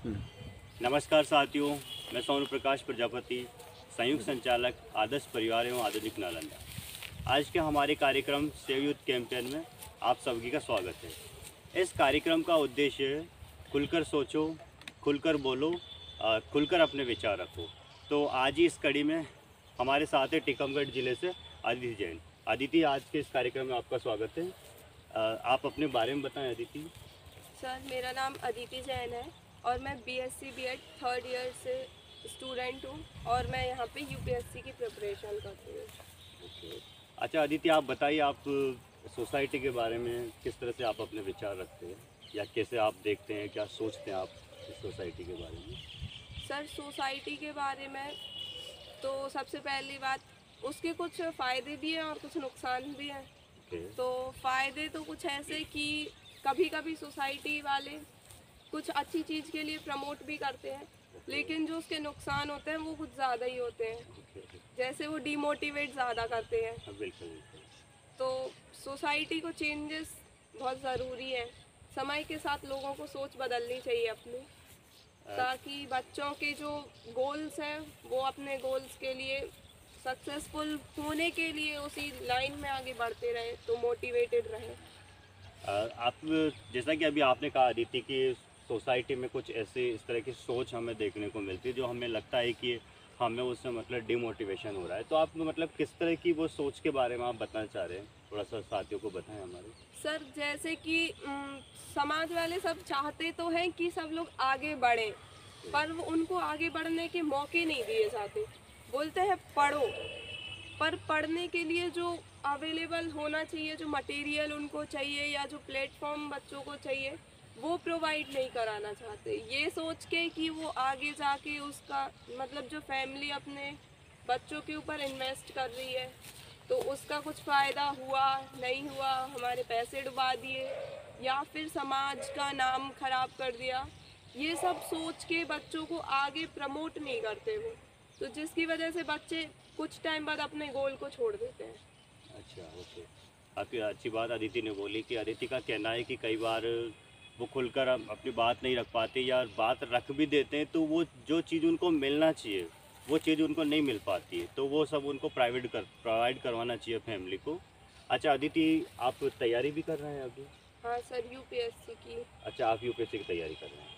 नमस्कार साथियों, मैं सोनू प्रकाश प्रजापति, संयुक्त संचालक आदर्श परिवार एवं आधुनिक नालंदा। आज के हमारे कार्यक्रम सेव यूथ कैंपेन में आप सभी का स्वागत है। इस कार्यक्रम का उद्देश्य है खुलकर सोचो, खुलकर बोलो, खुलकर अपने विचार रखो। तो आज ही इस कड़ी में हमारे साथ है टीकमगढ़ जिले से अदिति जैन। अदिति, आज के इस कार्यक्रम में आपका स्वागत है। आप अपने बारे में बताएं अदिति। सर, मेरा नाम अदिति जैन है और मैं बीएससी बीएड थर्ड ईयर से स्टूडेंट हूँ और मैं यहाँ पे यूपीएससी की प्रिपरेशन करती हूँ। अच्छा अदिति, आप बताइए, आप सोसाइटी के बारे में किस तरह से आप अपने विचार रखते हैं या कैसे आप देखते हैं, क्या सोचते हैं आप इस सोसाइटी के बारे में? सर, सोसाइटी के बारे में तो सबसे पहली बात, उसके कुछ फ़ायदे भी हैं और कुछ नुकसान भी हैं। तो फ़ायदे तो कुछ ऐसे कि कभी कभी सोसाइटी वाले कुछ अच्छी चीज़ के लिए प्रमोट भी करते हैं, लेकिन जो उसके नुकसान होते हैं वो कुछ ज़्यादा ही होते हैं। जैसे वो डिमोटिवेट ज़्यादा करते हैं। बिल्कुल। तो सोसाइटी को चेंजेस बहुत ज़रूरी है। समय के साथ लोगों को सोच बदलनी चाहिए अपनी, ताकि बच्चों के जो गोल्स हैं वो अपने गोल्स के लिए सक्सेसफुल होने के लिए उसी लाइन में आगे बढ़ते रहे, तो मोटिवेटेड रहे। आप जैसा कि अभी आपने कहा अदिति कि सोसाइटी में कुछ ऐसे इस तरह की सोच हमें देखने को मिलती है जो हमें लगता है कि हमें उससे मतलब डिमोटिवेशन हो रहा है। तो आप मतलब किस तरह की वो सोच के बारे में आप बताना चाह रहे हैं, थोड़ा सा साथियों को बताएं हमारे। सर, जैसे कि समाज वाले सब चाहते तो हैं कि सब लोग आगे बढ़ें, पर वो उनको आगे बढ़ने के मौके नहीं दिए जाते। बोलते हैं पढ़ो, पर पढ़ने के लिए जो अवेलेबल होना चाहिए, जो मटेरियल उनको चाहिए या जो प्लेटफॉर्म बच्चों को चाहिए, वो प्रोवाइड नहीं कराना चाहते। ये सोच के कि वो आगे जाके उसका मतलब जो फैमिली अपने बच्चों के ऊपर इन्वेस्ट कर रही है तो उसका कुछ फ़ायदा हुआ नहीं हुआ, हमारे पैसे डुबा दिए या फिर समाज का नाम खराब कर दिया, ये सब सोच के बच्चों को आगे प्रमोट नहीं करते वो, तो जिसकी वजह से बच्चे कुछ टाइम बाद अपने गोल को छोड़ देते हैं। अच्छा, ओके। काफ़ी अच्छी बात अदिति ने बोली कि अदिति का कहना है कि कई बार वो खुलकर अपनी बात नहीं रख पाते या बात रख भी देते हैं तो वो जो चीज़ उनको मिलना चाहिए वो चीज़ उनको नहीं मिल पाती है, तो वो सब उनको प्रोवाइड करवाना चाहिए फैमिली को। अच्छा अदिति, आप तैयारी भी कर रहे हैं अभी? हाँ सर, यूपीएससी की। अच्छा, आप यूपीएससी की तैयारी कर रहे हैं।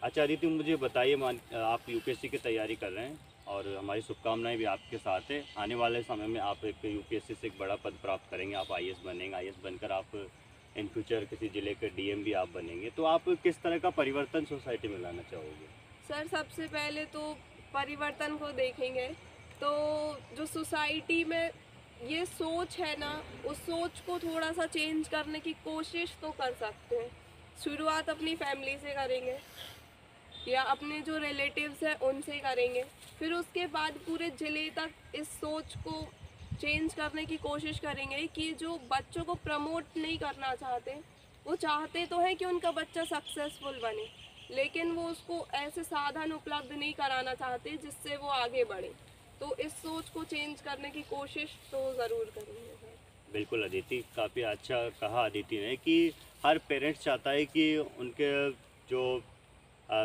अच्छा अदिति, मुझे बताइए, आप यूपीएससी की तैयारी कर रहे हैं और हमारी शुभकामनाएं भी आपके साथ है। आने वाले समय में आप एक यूपीएससी से एक बड़ा पद प्राप्त करेंगे, आप आईएएस बनेंगे। आईएएस बनकर आप इन फ्यूचर किसी ज़िले के डीएम भी आप बनेंगे। तो आप किस तरह का परिवर्तन सोसाइटी में लाना चाहोगे? सर, सबसे पहले तो परिवर्तन को देखेंगे तो जो सोसाइटी में ये सोच है ना, उस सोच को थोड़ा सा चेंज करने की कोशिश तो कर सकते हैं। शुरुआत अपनी फैमिली से करेंगे या अपने जो रिलेटिव्स हैं उनसे करेंगे, फिर उसके बाद पूरे ज़िले तक इस सोच को चेंज करने की कोशिश करेंगे कि जो बच्चों को प्रमोट नहीं करना चाहते, वो चाहते तो हैं कि उनका बच्चा सक्सेसफुल बने, लेकिन वो उसको ऐसे साधन उपलब्ध नहीं कराना चाहते जिससे वो आगे बढ़े। तो इस सोच को चेंज करने की कोशिश तो ज़रूर करेंगे सर। बिल्कुल अदिति, काफ़ी अच्छा कहा अदिति ने कि हर पेरेंट्स चाहता है कि उनके जो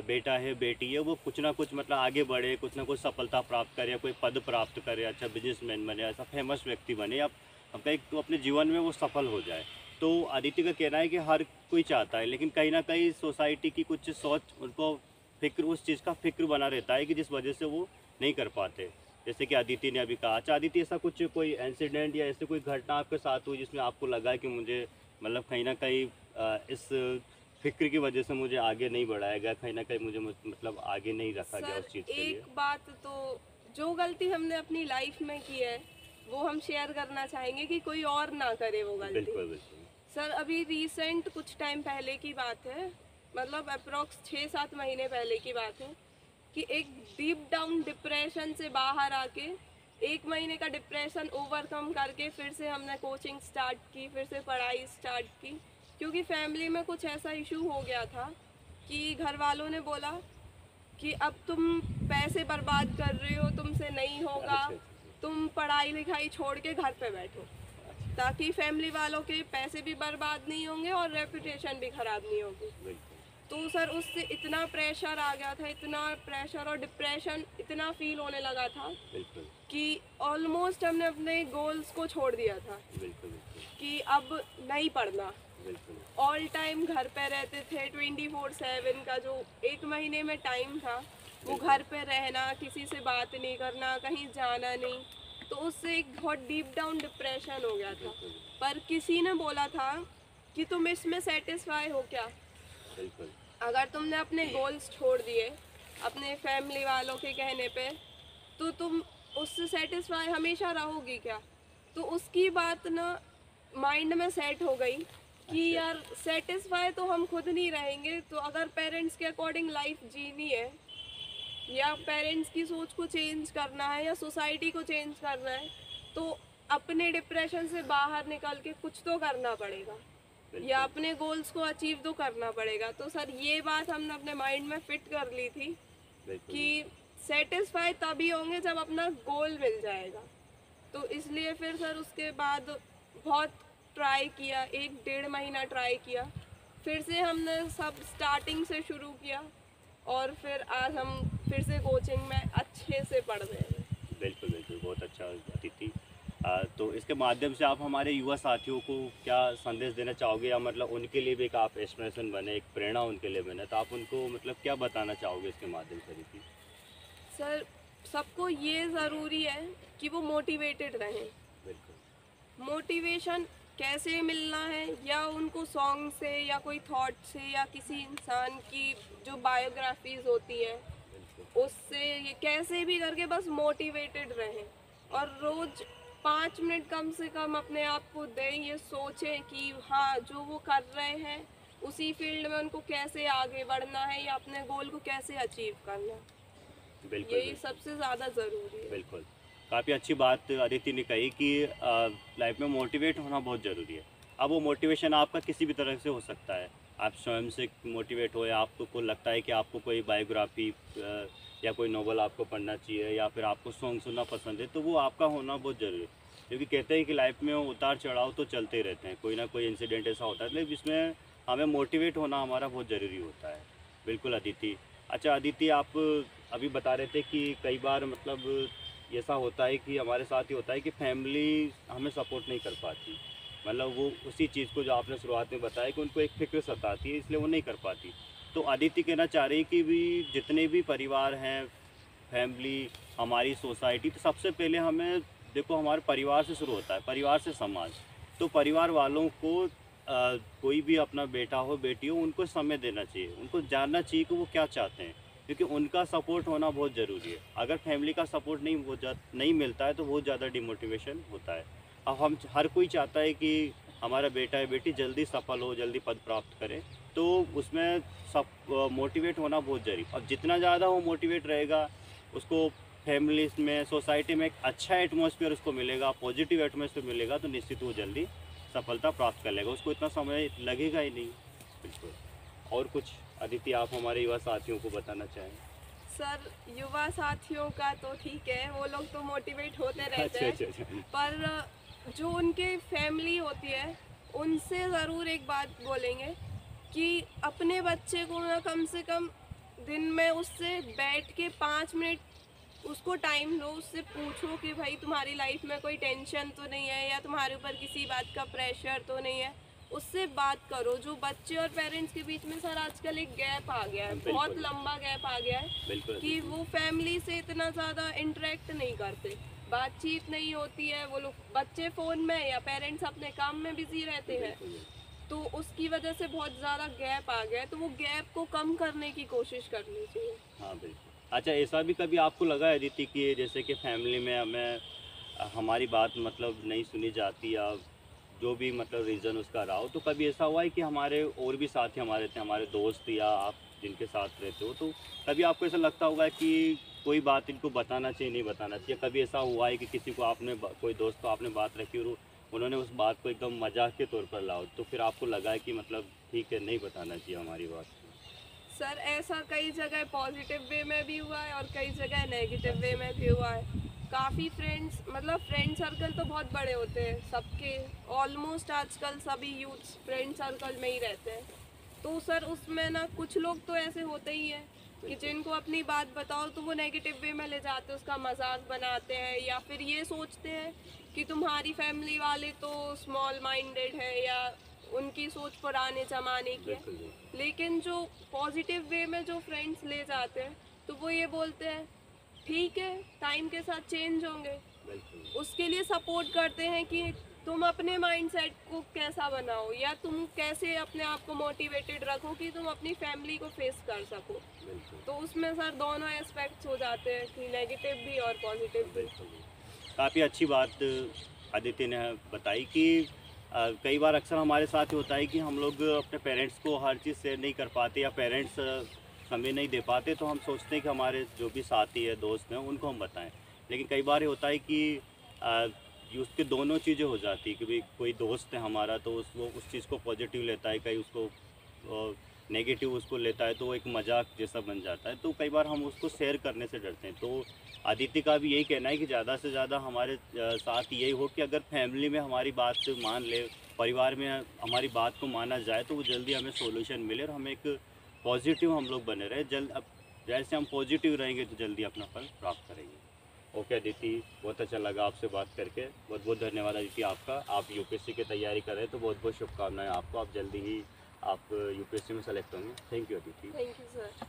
बेटा है बेटी है वो कुछ ना कुछ मतलब आगे बढ़े, कुछ ना कुछ सफलता प्राप्त करे या कोई पद प्राप्त करे, अच्छा बिजनेसमैन बने, ऐसा फेमस व्यक्ति बने या कहीं तो अपने जीवन में वो सफल हो जाए। तो अदिति का कहना है कि हर कोई चाहता है, लेकिन कहीं ना कहीं सोसाइटी की कुछ सोच उनको फिक्र, उस चीज़ का फिक्र बना रहता है कि जिस वजह से वो नहीं कर पाते। जैसे कि अदिति ने अभी कहा। अच्छा अदिति, ऐसा कुछ कोई इंसिडेंट या ऐसे कोई घटना आपके साथ हुई जिसमें आपको लगा है कि मुझे मतलब कहीं ना कहीं इस फिक्र की वजह से मुझे आगे नहीं बढ़ाया गया, कहीं ना कहीं मुझे मतलब आगे नहीं रखा गया उस चीज़ के लिए? एक बात तो, जो गलती हमने अपनी लाइफ में की है वो हम शेयर करना चाहेंगे कि कोई और ना करे वो गलती। बिल्कुल बिल्कुल। सर, अभी रिसेंट कुछ टाइम पहले की बात है, मतलब अप्रॉक्स 6-7 महीने पहले की बात है कि एक डीप डाउन डिप्रेशन से बाहर आके 1 महीने का डिप्रेशन ओवरकम करके फिर से हमने कोचिंग स्टार्ट की, फिर से पढ़ाई स्टार्ट की, क्योंकि फैमिली में कुछ ऐसा इशू हो गया था कि घर वालों ने बोला कि अब तुम पैसे बर्बाद कर रहे हो, तुमसे नहीं होगा, तुम पढ़ाई लिखाई छोड़ के घर पे बैठो, ताकि फैमिली वालों के पैसे भी बर्बाद नहीं होंगे और रेपुटेशन भी ख़राब नहीं होगी। तो सर उससे इतना प्रेशर आ गया था, इतना प्रेशर और डिप्रेशन इतना फील होने लगा था बिल्कुल कि ऑलमोस्ट हमने अपने गोल्स को छोड़ दिया था बिल्कुल बिल्कुल कि अब नहीं पढ़ना। बिल्कुल ऑल टाइम घर पे रहते थे, 24/7 का जो एक महीने में टाइम था वो घर पे रहना, किसी से बात नहीं करना, कहीं जाना नहीं। तो उससे एक बहुत डीप डाउन डिप्रेशन हो गया था। बिल्कुल पर किसी ने बोला था कि तुम इसमें सेटिस्फाई हो क्या? बिल्कुल अगर तुमने अपने गोल्स छोड़ दिए अपने फैमिली वालों के कहने पे, तो तुम उससे सेटिस्फाई हमेशा रहोगी क्या? तो उसकी बात ना माइंड में सेट हो गई कि अच्छा। यार सेटिस्फाई तो हम खुद नहीं रहेंगे, तो अगर पेरेंट्स के अकॉर्डिंग लाइफ जीनी है या पेरेंट्स की सोच को चेंज करना है या सोसाइटी को चेंज करना है, तो अपने डिप्रेशन से बाहर निकल के कुछ तो करना पड़ेगा या अपने गोल्स को अचीव तो करना पड़ेगा। तो सर ये बात हमने अपने माइंड में फिट कर ली थी बिल्कुल कि सेटिस्फाई तभी होंगे जब अपना गोल मिल जाएगा। तो इसलिए फिर सर उसके बाद बहुत ट्राई किया, 1-1.5 महीना ट्राई किया, फिर से हमने सब स्टार्टिंग से शुरू किया और फिर आज हम फिर से कोचिंग में अच्छे से पढ़ रहे हैं। बिल्कुल बिल्कुल बहुत अच्छा अतिथि। तो इसके माध्यम से आप हमारे युवा साथियों को क्या संदेश देना चाहोगे, या मतलब उनके लिए भी एक आप इंस्पिरेशन बने, एक प्रेरणा उनके लिए बने, तो आप उनको मतलब क्या बताना चाहोगे इसके माध्यम से अदिति? सर सबको ये ज़रूरी है कि वो मोटिवेटेड रहें। बिल्कुल मोटिवेशन कैसे मिलना है, या उनको सॉन्ग से या कोई थॉट से या किसी इंसान की जो बायोग्राफीज होती हैं बिल्कुल उससे, ये कैसे भी करके बस मोटिवेटेड रहें और रोज़ 5 मिनट कम से कम अपने आप को दें, ये सोचें कि हाँ जो वो कर रहे हैं उसी फील्ड में उनको कैसे आगे बढ़ना है या अपने गोल को कैसे अचीव करना है। बिल्कुल यही बिल्कुल सबसे ज़्यादा ज़रूरी है। बिल्कुल काफ़ी अच्छी बात अदिति ने कही कि लाइफ में मोटिवेट होना बहुत ज़रूरी है। अब वो मोटिवेशन आपका किसी भी तरह से हो सकता है, आप स्वयं से मोटिवेट हो, या आपको को लगता है कि आपको कोई बायोग्राफी या कोई नोवेल आपको पढ़ना चाहिए, या फिर आपको सॉन्ग सुनना पसंद है, तो वो आपका होना बहुत ज़रूरी है। क्योंकि कहते हैं कि लाइफ में उतार चढ़ाव तो चलते रहते हैं, कोई ना कोई इंसिडेंट ऐसा होता है, लेकिन जिसमें हमें मोटिवेट होना हमारा बहुत ज़रूरी होता है। बिल्कुल अदिति। अच्छा अदिति, आप अभी बता रहे थे कि कई बार मतलब ऐसा होता है कि हमारे साथ ही होता है कि फैमिली हमें सपोर्ट नहीं कर पाती, मतलब वो उसी चीज़ को जो आपने शुरुआत में बताया कि उनको एक फ़िक्र सताती है, इसलिए वो नहीं कर पाती। तो अदिति कहना चाह रही है कि भी जितने भी परिवार हैं, फैमिली, हमारी सोसाइटी, तो सबसे पहले हमें देखो हमारे परिवार से शुरू होता है, परिवार से समाज। तो परिवार वालों को कोई भी अपना बेटा हो बेटी हो उनको समय देना चाहिए, उनको जानना चाहिए कि वो क्या चाहते हैं, क्योंकि उनका सपोर्ट होना बहुत ज़रूरी है। अगर फैमिली का सपोर्ट नहीं मिलता है तो बहुत ज़्यादा डिमोटिवेशन होता है। अब हम हर कोई चाहता है कि हमारा बेटा है बेटी जल्दी सफल हो, जल्दी पद प्राप्त करे, तो उसमें सब मोटिवेट होना बहुत ज़रूरी। अब जितना ज़्यादा वो मोटिवेट रहेगा, उसको फैमिली में, सोसाइटी में एक अच्छा एटमॉस्फेयर उसको मिलेगा, पॉजिटिव एटमॉस्फेयर मिलेगा, तो निश्चित वो जल्दी सफलता प्राप्त कर लेगा, उसको इतना समय लगेगा ही नहीं। बिल्कुल। और कुछ अदिति आप हमारे युवा साथियों को बताना चाहें? सर युवा साथियों का तो ठीक है, वो लोग तो मोटिवेट होते रहते अच्छा हैं, अच्छा अच्छा। पर जो उनके फैमिली होती है उनसे ज़रूर एक बात बोलेंगे कि अपने बच्चे को ना कम से कम दिन में उससे बैठ के 5 मिनट उसको टाइम दो, उससे पूछो कि भाई तुम्हारी लाइफ में कोई टेंशन तो नहीं है या तुम्हारे ऊपर किसी बात का प्रेशर तो नहीं है, उससे बात करो। जो बच्चे और पेरेंट्स के बीच में सर आजकल एक गैप आ गया है, बहुत बिल्कुल। लंबा गैप आ गया है बिल्कुल कि वो फैमिली से इतना ज़्यादा इंटरेक्ट नहीं करते, बातचीत नहीं होती है, वो लोग बच्चे फ़ोन में या पेरेंट्स अपने काम में बिजी रहते हैं, बिल्कुल। तो उसकी वजह से बहुत ज़्यादा गैप आ गया है। तो वो गैप को कम करने की कोशिश करनी चाहिए। हाँ बिल्कुल। अच्छा ऐसा भी कभी आपको लगा है अदिति कि जैसे कि फैमिली में हमें हमारी बात मतलब नहीं सुनी जाती, या जो भी मतलब रीज़न उसका रहा हो, तो कभी ऐसा हुआ है कि हमारे और भी साथी हमारे थे, हमारे दोस्त या आप जिनके साथ रहते हो, तो कभी आपको ऐसा लगता होगा कि कोई बात इनको बताना चाहिए नहीं बताना चाहिए? कभी ऐसा हुआ है कि किसी को आपने कोई दोस्त को आपने बात रखी और उन्होंने उस बात को एकदम मजाक के तौर पर लाओ, तो फिर आपको लगा है कि मतलब ठीक है नहीं बताना चाहिए हमारी बात? सर ऐसा कई जगह पॉजिटिव वे में भी हुआ है और कई जगह नेगेटिव वे में भी हुआ है। काफ़ी फ्रेंड्स, मतलब फ्रेंड सर्कल तो बहुत बड़े होते हैं सबके, ऑलमोस्ट आजकल सभी यूथ्स फ्रेंड सर्कल में ही रहते हैं, तो सर उसमें ना कुछ लोग तो ऐसे होते ही हैं कि जिनको अपनी बात बताओ तो वो नेगेटिव वे में ले जाते हैं, उसका मजाक बनाते हैं, या फिर ये सोचते हैं कि तुम्हारी फैमिली वाले तो स्मॉल माइंडेड है या उनकी सोच पुराने ज़माने की है। बिल्कुल लेकिन जो पॉजिटिव वे में जो फ्रेंड्स ले जाते हैं तो वो ये बोलते हैं ठीक है, टाइम के साथ चेंज होंगे, बिल्कुल उसके लिए सपोर्ट करते हैं कि तुम अपने माइंडसेट को कैसा बनाओ या तुम कैसे अपने आप को मोटिवेटेड रखो कि तुम अपनी फैमिली को फेस कर सको। बिल्कुल तो उसमें सर दोनों एस्पेक्ट्स हो जाते हैं कि नेगेटिव भी और पॉजिटिव भी। बिल्कुल। काफ़ी अच्छी बात आदित्य ने बताई कि कई बार अक्सर हमारे साथ होता है कि हम लोग अपने पेरेंट्स को हर चीज़ शेयर नहीं कर पाते या पेरेंट्स समय नहीं दे पाते, तो हम सोचते हैं कि हमारे जो भी साथी है, दोस्त हैं, उनको हम बताएं। लेकिन कई बार ये होता है कि ये उसके दोनों चीज़ें हो जाती है कि भाई कोई दोस्त है हमारा तो वो उस चीज़ को पॉजिटिव लेता है, कहीं उसको नेगेटिव उसको लेता है, तो वो एक मजाक जैसा बन जाता है। तो कई बार हम उसको शेयर करने से डरते हैं। तो आदित्य का भी यही कहना है कि ज़्यादा से ज़्यादा हमारे साथ यही हो कि अगर फैमिली में हमारी बात मान ले, परिवार में हमारी बात को माना जाए, तो वो जल्दी हमें सॉल्यूशन मिले और हम एक पॉजिटिव हम लोग बने रहे। अब जैसे हम पॉजिटिव रहेंगे तो जल्दी अपना फल प्राप्त करेंगे। ओके अदिति, बहुत अच्छा लगा आपसे बात करके। बहुत बहुत धन्यवाद अदिति आपका। आप यूपीएससी की तैयारी कर रहे हैं तो बहुत बहुत शुभकामनाएं आपको। आप जल्दी ही आप यूपीएससी में सेलेक्ट होंगे। Thank you Aditi. Thank you sir.